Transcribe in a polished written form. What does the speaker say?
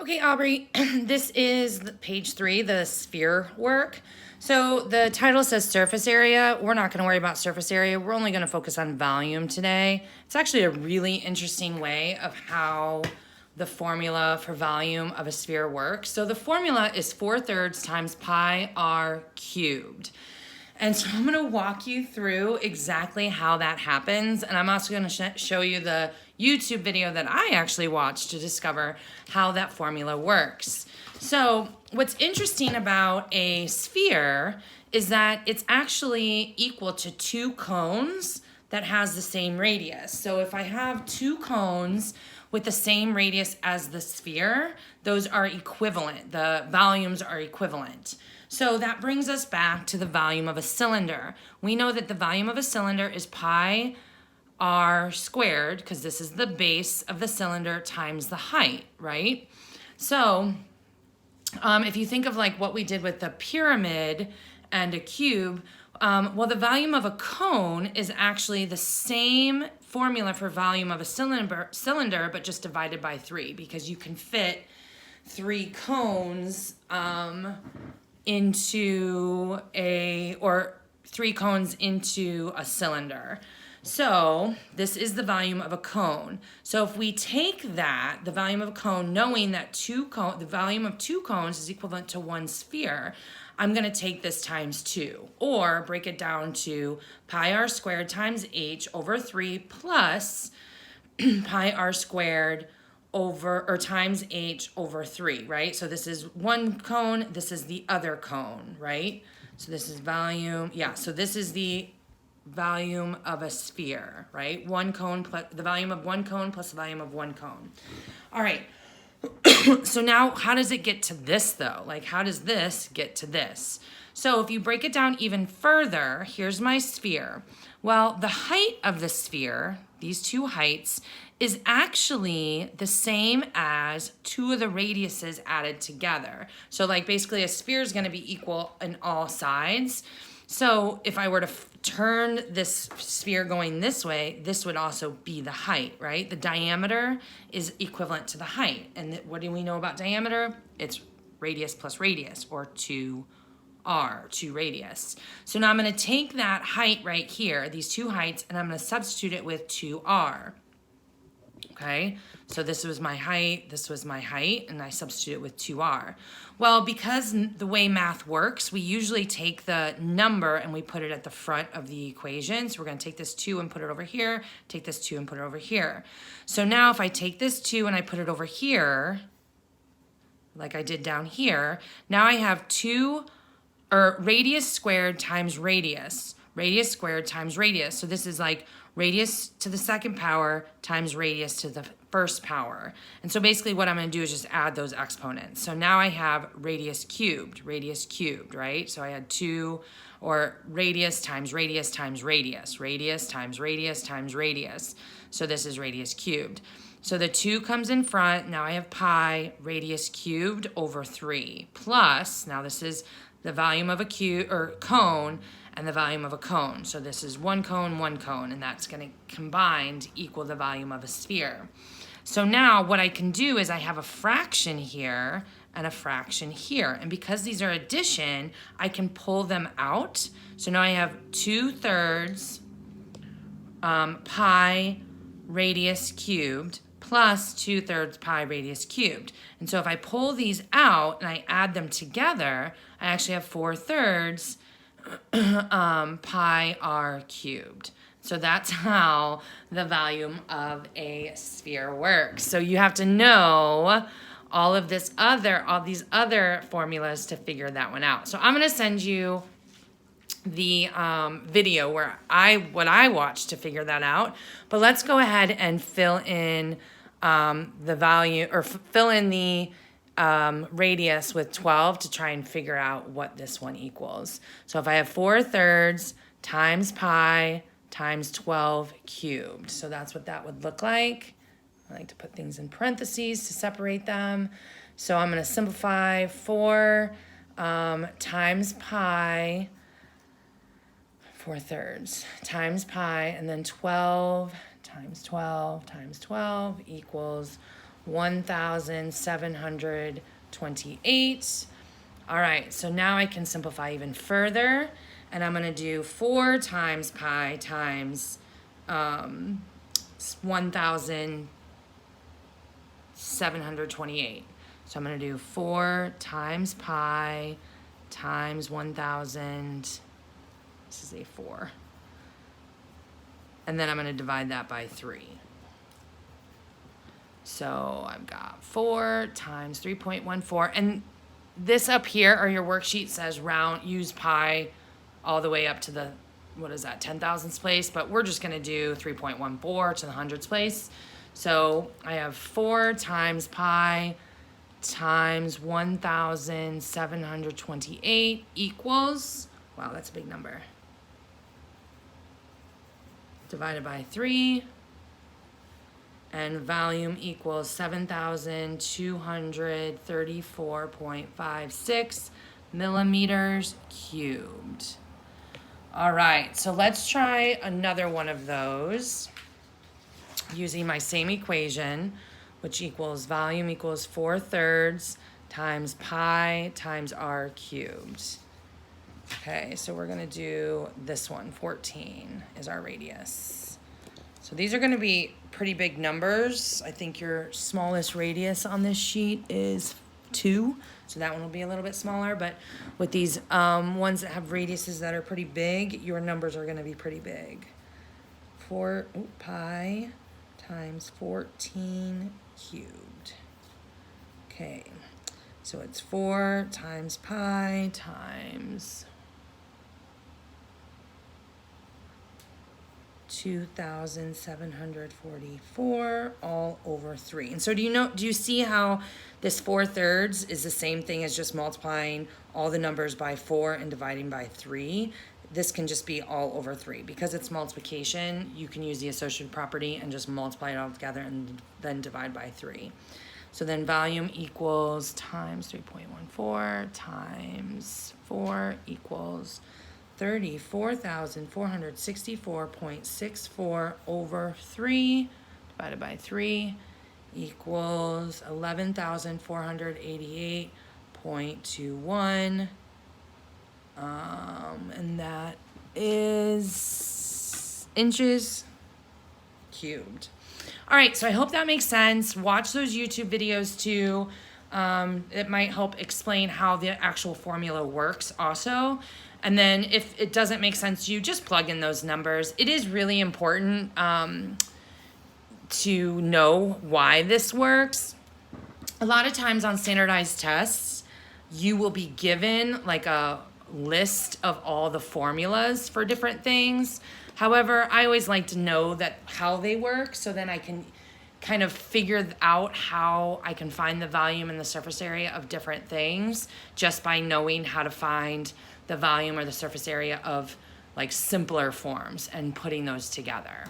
Okay, Aubrey, this is page 3, the sphere work. So the title says surface area. We're not going to worry about surface area. We're only going to focus on volume today. It's actually a really interesting way of how the formula for volume of a sphere works. So the formula is 4/3 times pi r cubed. And so I'm going to walk you through exactly how that happens. And I'm also going to show you the YouTube video that I actually watched to discover how that formula works. So what's interesting about a sphere is that it's actually equal to 2 cones that has the same radius. So if I have 2 cones with the same radius as the sphere, those are equivalent. The volumes are equivalent. So that brings us back to the volume of a cylinder. We know that the volume of a cylinder is pi r squared, because this is the base of the cylinder times the height, right? So if you think of like what we did with the pyramid and a cube, well, the volume of a cone is actually the same formula for volume of a cylinder, but just divided by 3, because you can fit 3 cones into or 3 cones into a cylinder. So this is the volume of a cone. So if we take that, the volume of a cone, knowing that the volume of 2 cones is equivalent to 1 sphere, I'm going to take this times 2, or break it down to pi r squared times h over 3 plus pi r squared over, or times h over 3, right? So this is one cone, this is the other cone, right? So this is volume, so this is the volume of a sphere, right? One cone plus the volume of one cone plus the volume of one cone. All right. So now how does it get to this though? Like how does this get to this? So if you break it down even further, here's my sphere. Well, the height of the sphere, these 2 heights, is actually the same as 2 of the radiuses added together. So like basically a sphere is going to be equal in all sides. So if I were to turn this sphere going this way, this would also be the height, right? The diameter is equivalent to the height. And what do we know about diameter? It's radius plus radius, or 2r, 2 radius. So now I'm going to take that height right here, these 2 heights, and I'm going to substitute it with 2r. Okay, so this was my height, this was my height, and I substitute it with 2r. Well, because the way math works, we usually take the number and we put it at the front of the equation. So we're going to take this 2 and put it over here, take this 2 and put it over here. So now if I take this 2 and I put it over here, like I did down here, now I have radius squared times radius squared times radius. So this is like radius to the second power times radius to the first power. And so basically what I'm going to do is just add those exponents. So now I have radius cubed, right? So I had 2, or radius times radius times radius, radius times radius times radius. So this is radius cubed. So the 2 comes in front. Now I have pi radius cubed over 3 plus, now this is the volume of a cone, and the volume of a cone. So this is one cone, and that's going to combined equal the volume of a sphere. So now what I can do is I have a fraction here and a fraction here. And because these are addition, I can pull them out. So now I have 2/3 pi radius cubed plus 2/3 pi radius cubed. And so if I pull these out and I add them together, I actually have 4/3 pi r cubed. So that's how the volume of a sphere works. So you have to know all these other formulas to figure that one out. So I'm going to send you the video where what I watched to figure that out. But let's go ahead and fill in the value, or fill in the radius with 12 to try and figure out what this one equals. So if I have 4/3 times pi times 12 cubed. So that's what that would look like. I like to put things in parentheses to separate them. So I'm going to simplify 4 times pi, 4/3 times pi, and then 12 times 12 times 12 equals 1,728. All right, so now I can simplify even further, and I'm gonna do 4 times pi times 1,728. So I'm gonna do 4 times pi times 1,000, this is a 4. And then I'm gonna divide that by 3. So I've got 4 times 3.14, and this up here, or your worksheet says round, use pi all the way up to the, what is that, 10,000ths place, but we're just gonna do 3.14 to the hundreds place. So I have 4 times pi times 1,728 equals, wow, that's a big number, divided by 3, and volume equals 7,234.56 millimeters cubed. All right, so let's try another one of those using my same equation, which equals volume equals 4/3 times pi times r cubed. Okay, so we're gonna do this one, 14 is our radius. So these are gonna be pretty big numbers. I think your smallest radius on this sheet is 2, so that one will be a little bit smaller, but with these ones that have radiuses that are pretty big, your numbers are gonna be pretty big. Pi times 14 cubed. Okay, so it's 4 times pi times 2,744 all over 3. And so do you see how this 4/3 is the same thing as just multiplying all the numbers by 4 and dividing by 3? This can just be all over 3. Because it's multiplication, you can use the associative property and just multiply it all together and then divide by 3. So then volume equals times 3.14 times 4 equals 34,464.64 over 3 divided by 3 equals 11,488.21. And that is inches cubed. All right, so I hope that makes sense. Watch those YouTube videos too. It might help explain how the actual formula works also. And then if it doesn't make sense to you, just plug in those numbers. It is really important to know why this works. A lot of times on standardized tests, you will be given like a list of all the formulas for different things. However, I always like to know that how they work, so then I can kind of figure out how I can find the volume and the surface area of different things just by knowing how to find the volume or the surface area of like simpler forms and putting those together.